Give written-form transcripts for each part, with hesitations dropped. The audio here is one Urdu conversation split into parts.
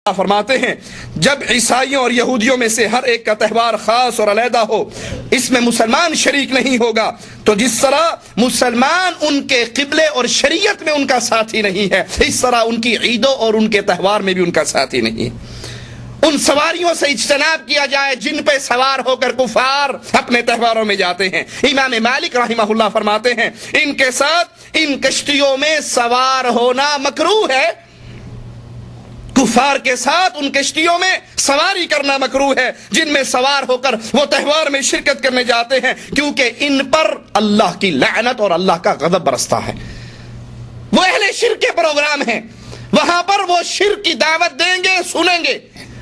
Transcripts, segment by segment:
فرماتے ہیں جب عیسائیوں اور یہودیوں میں سے ہر ایک کا تہوار خاص اور علیحدہ ہو، اس میں مسلمان شریک نہیں ہوگا، تو جس طرح مسلمان ان کے قبلے اور شریعت میں ان کا ساتھی نہیں ہے، اس طرح ان کی عیدوں اور ان کے تہوار میں بھی ان کا ساتھی نہیں ہے۔ ان سواریوں سے اجتناب کیا جائے جن پہ سوار ہو کر کفار اپنے تہواروں میں جاتے ہیں۔ امام مالک رحمہ اللہ فرماتے ہیں ان کے ساتھ ان کشتیوں میں سوار ہونا مکروہ ہے، کفار کے ساتھ ان کشتیوں میں سواری کرنا مکروہ ہے جن میں سوار ہو کر وہ تہوار میں شرکت کرنے جاتے ہیں، کیونکہ ان پر اللہ کی لعنت اور اللہ کا غضب برستا ہے۔ وہ اہل شرک کے پروگرام ہیں، وہاں پر وہ شرک کی دعوت دیں گے، سنیں گے،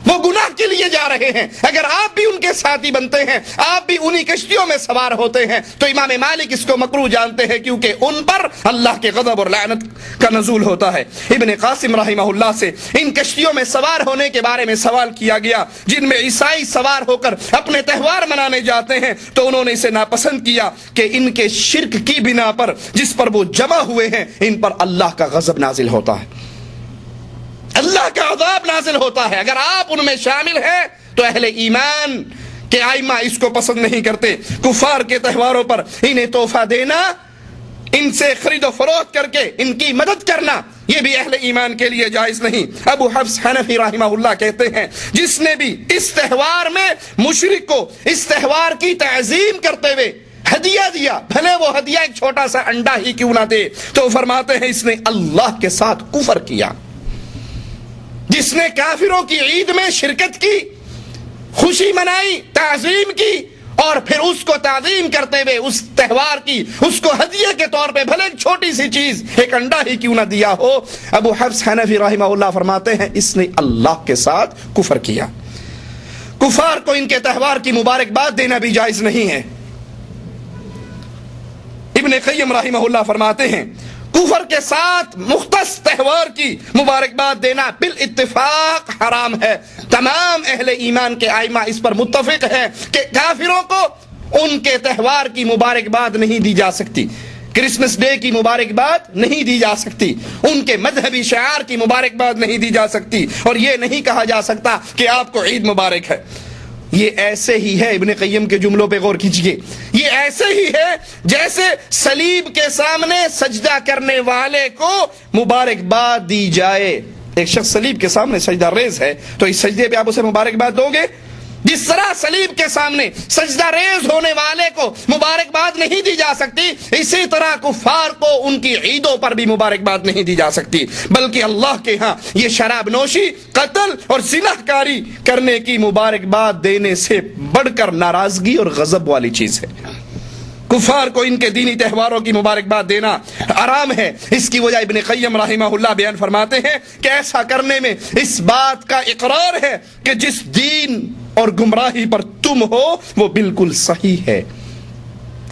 وہ گناہ کے لیے جا رہے ہیں۔ اگر آپ بھی ان کے ساتھی بنتے ہیں، آپ بھی انہی کشتیوں میں سوار ہوتے ہیں، تو امام مالک اس کو مکروہ جانتے ہیں، کیونکہ ان پر اللہ کے غضب اور لعنت کا نزول ہوتا ہے۔ ابن قاسم رحمہ اللہ سے ان کشتیوں میں سوار ہونے کے بارے میں سوال کیا گیا جن میں عیسائی سوار ہو کر اپنے تہوار منانے جاتے ہیں، تو انہوں نے اسے ناپسند کیا کہ ان کے شرک کی بنا پر جس پر وہ جمع ہوئے ہیں ان پر اللہ کا غضب نازل ہوتا ہے، اللہ کا عذاب نازل ہوتا ہے۔ اگر آپ ان میں شامل ہیں تو اہل ایمان کے ائمہ اس کو پسند نہیں کرتے۔ کفار کے تہواروں پر انہیں تحفہ دینا، ان سے خرید و فروخت کر کے ان کی مدد کرنا، یہ بھی اہل ایمان کے لیے جائز نہیں۔ ابو حفص حنفی رحمہ اللہ کہتے ہیں جس نے بھی اس تہوار میں مشرک کو اس تہوار کی تعظیم کرتے ہوئے ہدیہ دیا، بھلے وہ ہدیہ ایک چھوٹا سا انڈا ہی کیوں نہ دے، تو فرماتے ہیں اس نے اللہ کے ساتھ کفر کیا۔ جس نے کافروں کی عید میں شرکت کی، خوشی منائی، تعظیم کی، اور پھر اس کو تعظیم کرتے ہوئے اس تہوار کی اس کو ہدیے کے طور پہ بھلے ایک چھوٹی سی چیز ایک انڈا ہی کیوں نہ دیا ہو، ابو حفص حنفی رحمہ اللہ فرماتے ہیں اس نے اللہ کے ساتھ کفر کیا۔ کفار کو ان کے تہوار کی مبارکباد دینا بھی جائز نہیں ہے۔ ابن قیم رحمہ اللہ فرماتے ہیں کفر کے ساتھ مختص تہوار کی مبارکباد دینا بالاتفاق حرام ہے۔ تمام اہل ایمان کے ائمہ اس پر متفق ہیں کہ کافروں کو ان کے تہوار کی مبارکباد نہیں دی جا سکتی، کرسمس ڈے کی مبارکباد نہیں دی جا سکتی، ان کے مذہبی شعار کی مبارکباد نہیں دی جا سکتی، اور یہ نہیں کہا جا سکتا کہ آپ کو عید مبارک ہے۔ یہ ایسے ہی ہے، ابن قیم کے جملوں پہ غور کیجئے، یہ ایسے ہی ہے جیسے صلیب کے سامنے سجدہ کرنے والے کو مبارکباد دی جائے۔ ایک شخص صلیب کے سامنے سجدہ ریز ہے تو اس سجدے پہ آپ اسے مبارکباد دو گے؟ جس طرح صلیب کے سامنے سجدہ ریز ہونے والے کو مبارکباد نہیں دی جا سکتی، اسی طرح کفار کو ان کی عیدوں پر بھی مبارکباد نہیں دی جا سکتی، بلکہ اللہ کے ہاں یہ شراب نوشی، قتل اور زنا کاری کرنے کی مبارکباد دینے سے بڑھ کر ناراضگی اور غضب والی چیز ہے۔ کفار کو ان کے دینی تہواروں کی مبارکباد دینا حرام ہے۔ اس کی وجہ ابن قیم رحمہ اللہ بیان فرماتے ہیں کہ ایسا کرنے میں اس بات کا اقرار ہے کہ جس دین اور گمراہی پر تم ہو وہ بالکل صحیح ہے۔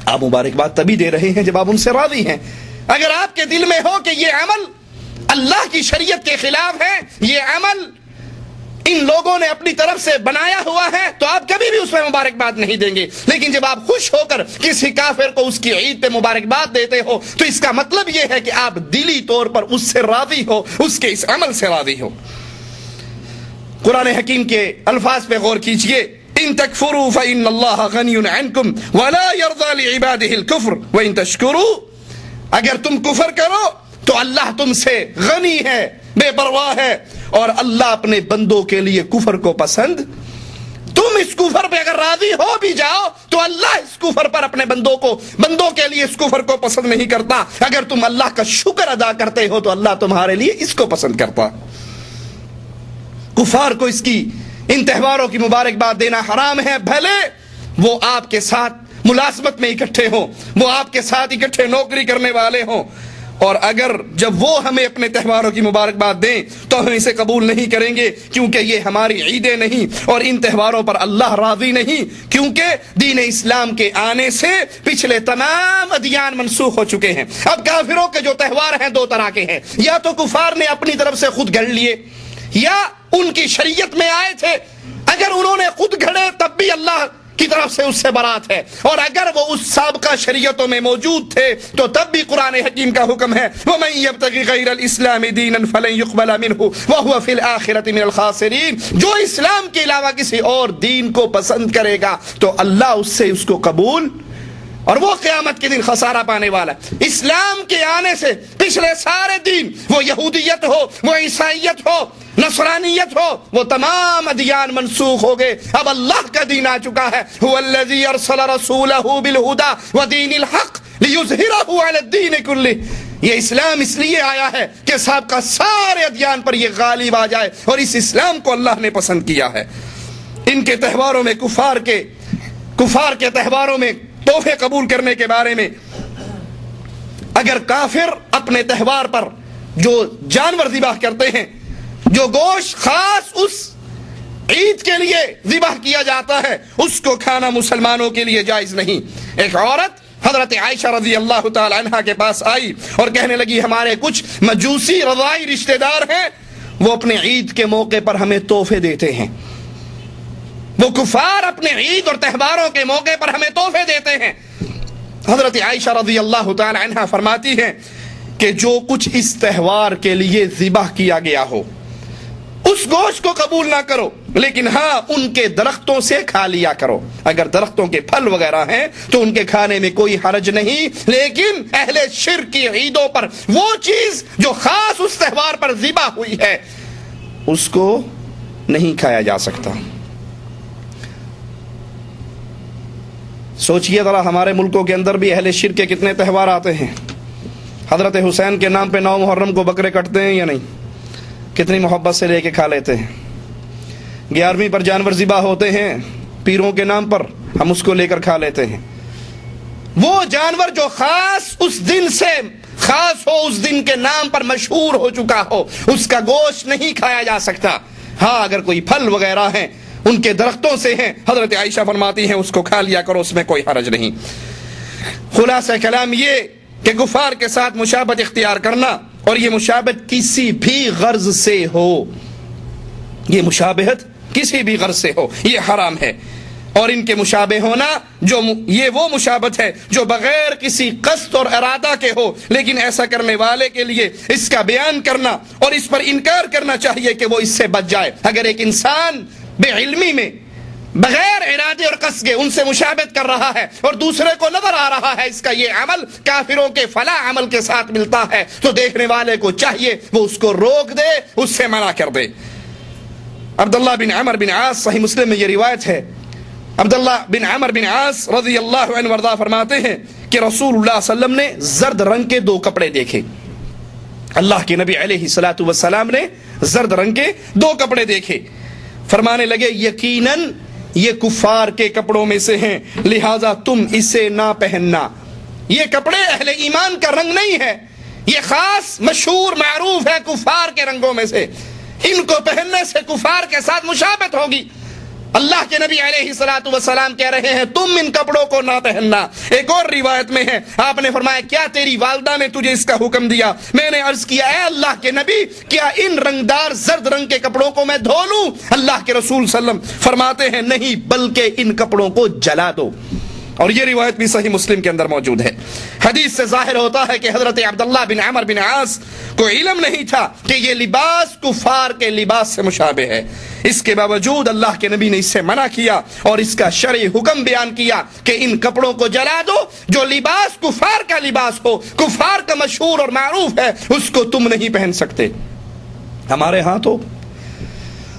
آپ مبارکباد تبھی دے رہے ہیں جب آپ ان سے راضی ہیں۔ اگر آپ کے دل میں ہو کہ یہ عمل اللہ کی شریعت کے خلاف ہے، یہ عمل ان لوگوں نے اپنی طرف سے بنایا ہوا ہے، تو آپ کبھی بھی اس میں مبارکباد نہیں دیں گے۔ لیکن جب آپ خوش ہو کر کسی کافر کو اس کی عید پہ مبارکباد دیتے ہو تو اس کا مطلب یہ ہے کہ آپ دلی طور پر اس سے راضی ہو، اس کے اس عمل سے راضی ہو۔ قرآن حکیم کے الفاظ پہ غور کیجئے، ان تکفروا فإن اللہ غنی عنکم ولا یرضی لعبادہ الکفر وان تشکروا، اگر تم کفر کرو تو اللہ تم سے غنی ہے، بے پرواہ ہے، اور اللہ اپنے بندوں کے لیے کفر کو پسند، تم اس کفر پہ اگر راضی ہو بھی جاؤ تو اللہ اس کفر پر اپنے بندوں کے لیے اس کفر کو پسند نہیں کرتا۔ اگر تم اللہ کا شکر ادا کرتے ہو تو اللہ تمہارے لیے اس کو پسند کرتا۔ کفار کو اس کی ان تہواروں کی مبارکباد دینا حرام ہے، بھلے وہ آپ کے ساتھ ملازمت میں اکٹھے ہوں، وہ آپ کے ساتھ اکٹھے نوکری کرنے والے ہوں، اور اگر جب وہ ہمیں اپنے تہواروں کی مبارکباد دیں تو ہم اسے قبول نہیں کریں گے، کیونکہ یہ ہماری عیدیں نہیں اور ان تہواروں پر اللہ راضی نہیں، کیونکہ دین اسلام کے آنے سے پچھلے تمام ادیان منسوخ ہو چکے ہیں۔ اب کافروں کے جو تہوار ہیں دو طرح کے ہیں، یا تو کفار نے اپنی طرف سے خود گھڑ لیے یا ان کی شریعت میں آئے تھے۔ اگر انہوں نے خود گھڑے تب بھی اللہ کی طرف سے اس سے برات ہے، اور اگر وہ اس سابقہ شریعتوں میں موجود تھے تو تب بھی قرآن حکیم کا حکم ہے وَمَن يَبْتَغِ غَيْرَ الْإِسْلَامِ دِينًا فَلَن يُقْبَلَ مِنْهُ وَهُوَ فِي الْآخِرَةِ مِنَ الْخَاسِرِينَ، جو اسلام کے علاوہ کسی اور دین کو پسند کرے گا تو اللہ اس سے اس کو قبول، اور وہ قیامت کے دن خسارہ پانے والا ہے۔ اسلام کے آنے سے پچھلے سارے دین، وہ یہودیت ہو، وہ عیسائیت ہو، نصرانیت ہو، وہ تمام ادیان منسوخ ہو گئے، اب اللہ کا دین آ چکا ہے۔ هو الذی ارسل رسولہ بالہدی ودین الحق لیظہرہ علی الدین کلہ، یہ اسلام اس لیے آیا ہے کہ صاحب کا سارے ادیان پر یہ غالب آ جائے، اور اس اسلام کو اللہ نے پسند کیا ہے۔ ان کے تہواروں میں کفار کے تہواروں میں تحفے قبول کرنے کے بارے میں، اگر کافر اپنے تہوار پر جو جانور ذبح کرتے ہیں، جو گوشت خاص اس عید کے لیے ذبح کیا جاتا ہے، اس کو کھانا مسلمانوں کے لیے جائز نہیں۔ ایک عورت حضرت عائشہ رضی اللہ تعالی عنہ کے پاس آئی اور کہنے لگی ہمارے کچھ مجوسی رضاعی رشتہ دار ہیں، وہ اپنے عید کے موقع پر ہمیں تحفے دیتے ہیں، وہ کفار اپنے عید اور تہواروں کے موقع پر ہمیں تحفے دیتے ہیں۔ حضرت عائشہ رضی اللہ تعالی عنہ فرماتی ہیں کہ جو کچھ اس تہوار کے لیے ذبح کیا گیا ہو اس گوشت کو قبول نہ کرو، لیکن ہاں ان کے درختوں سے کھا لیا کرو، اگر درختوں کے پھل وغیرہ ہیں تو ان کے کھانے میں کوئی حرج نہیں، لیکن اہل شرک کی عیدوں پر وہ چیز جو خاص اس تہوار پر ذبح ہوئی ہے اس کو نہیں کھایا جا سکتا۔ سوچئے ذرا ہمارے ملکوں کے اندر بھی اہل شرک کے کتنے تہوار آتے ہیں۔ حضرت حسین کے نام پہ 9 محرم کو بکرے کٹتے ہیں یا نہیں؟ کتنی محبت سے لے کے کھا لیتے ہیں۔ 11ویں پر جانور ذبح ہوتے ہیں پیروں کے نام پر، ہم اس کو لے کر کھا لیتے ہیں۔ وہ جانور جو خاص اس دن سے خاص ہو، اس دن کے نام پر مشہور ہو چکا ہو، اس کا گوشت نہیں کھایا جا سکتا۔ ہاں اگر کوئی پھل وغیرہ ہیں ان کے درختوں سے ہیں، حضرت عائشہ فرماتی ہیں اس کو کھا لیا کرو، اس میں کوئی حرج نہیں۔ خلاصہ کلام یہ کہ کفار کے ساتھ مشابہت اختیار کرنا، اور یہ مشابہت کسی بھی غرض سے ہو، یہ مشابہت کسی بھی غرض سے ہو، یہ حرام ہے۔ اور ان کے مشابہ ہونا یہ وہ مشابہت ہے جو بغیر کسی قصد اور ارادہ کے ہو، لیکن ایسا کرنے والے کے لیے اس کا بیان کرنا اور اس پر انکار کرنا چاہیے کہ وہ اس سے بچ جائے۔ اگر ایک انسان بے علمی میں بغیر ارادے اور قصد کے ان سے مشابہت کر رہا ہے اور دوسرے کو نظر آ رہا ہے اس کا یہ عمل کافروں کے فلاں عمل کے ساتھ ملتا ہے، تو دیکھنے والے کو چاہیے وہ اس کو روک دے، اس سے منع کر دے۔ عبداللہ بن عمر بن عاص، صحیح مسلم میں یہ روایت ہے، عبداللہ بن عمر بن عاص رضی اللہ عنہ وارضاہ فرماتے ہیں کہ رسول اللہ صلی اللہ علیہ وسلم نے زرد رنگ کے 2 کپڑے دیکھے۔ اللہ کے نبی علیہ الصلوۃ والسلام نے زرد رنگ کے 2 کپڑے دیکھے، فرمانے لگے یقیناً یہ کفار کے کپڑوں میں سے ہیں، لہذا تم اسے نہ پہننا۔ یہ کپڑے اہل ایمان کا رنگ نہیں ہے، یہ خاص مشہور معروف ہے کفار کے رنگوں میں سے، ان کو پہننے سے کفار کے ساتھ مشابہت ہوگی۔ اللہ کے نبی علیہ الصلوۃ والسلام کہہ رہے ہیں تم ان کپڑوں کو نہ پہننا۔ ایک اور روایت میں ہے آپ نے فرمایا کیا تیری والدہ نے تجھے اس کا حکم دیا؟ میں نے عرض کیا اے اللہ کے نبی کیا ان رنگدار زرد رنگ کے کپڑوں کو میں دھو لوں؟ اللہ کے رسول صلی اللہ علیہ وسلم فرماتے ہیں نہیں بلکہ ان کپڑوں کو جلا دو، اور یہ روایت بھی صحیح مسلم کے اندر موجود ہے۔ حدیث سے ظاہر ہوتا ہے کہ حضرت عبداللہ بن عمر بن عاص کو علم نہیں تھا کہ یہ لباس کفار کے لباس سے مشابہ ہے، اس کے باوجود اللہ کے نبی نے اس سے منع کیا اور اس کا شرعی حکم بیان کیا کہ ان کپڑوں کو جلا دو، جو لباس کفار کا لباس ہو، کفار کا مشہور اور معروف ہے، اس کو تم نہیں پہن سکتے۔ ہمارے ہاں تو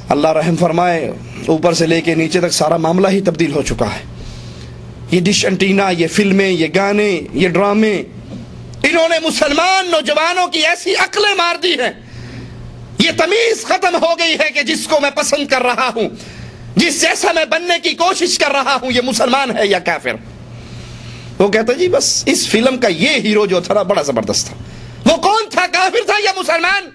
اللہ رحم فرمائے اوپر سے لے کے نیچے تک سارا معاملہ ہی تبدیل ہو چکا ہے۔ یہ ڈش انٹینا، یہ فلمیں، یہ گانے، یہ ڈرامے، انہوں نے مسلمان نوجوانوں کی ایسی عقلیں مار دی ہیں، یہ تمیز ختم ہو گئی ہے کہ جس کو میں پسند کر رہا ہوں، جس جیسا میں بننے کی کوشش کر رہا ہوں، یہ مسلمان ہے یا کافر۔ وہ کہتا جی بس اس فلم کا یہ ہیرو جو تھا بڑا زبردست تھا، وہ کون تھا، کافر تھا یا مسلمان؟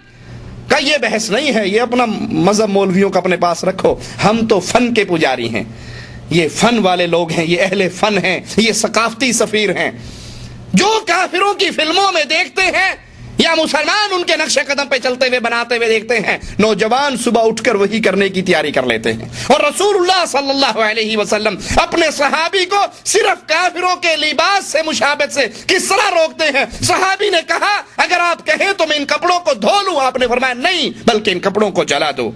کا یہ بحث نہیں ہے، یہ اپنا مذہب مولویوں کا اپنے پاس رکھو، ہم تو فن کے پجاری ہیں، یہ فن والے لوگ ہیں، یہ اہل فن ہیں، یہ ثقافتی سفیر ہیں۔ جو کافروں کی فلموں میں دیکھتے ہیں یا مسلمان ان کے نقش قدم پہ چلتے ہوئے بناتے ہوئے دیکھتے ہیں، نوجوان صبح اٹھ کر وہی کرنے کی تیاری کر لیتے ہیں۔ اور رسول اللہ صلی اللہ علیہ وسلم اپنے صحابی کو صرف کافروں کے لباس سے مشابہت سے کس طرح روکتے ہیں؟ صحابی نے کہا اگر آپ کہیں تو میں ان کپڑوں کو دھو لوں، آپ نے فرمایا نہیں، بلکہ ان کپڑوں کو جلا دو۔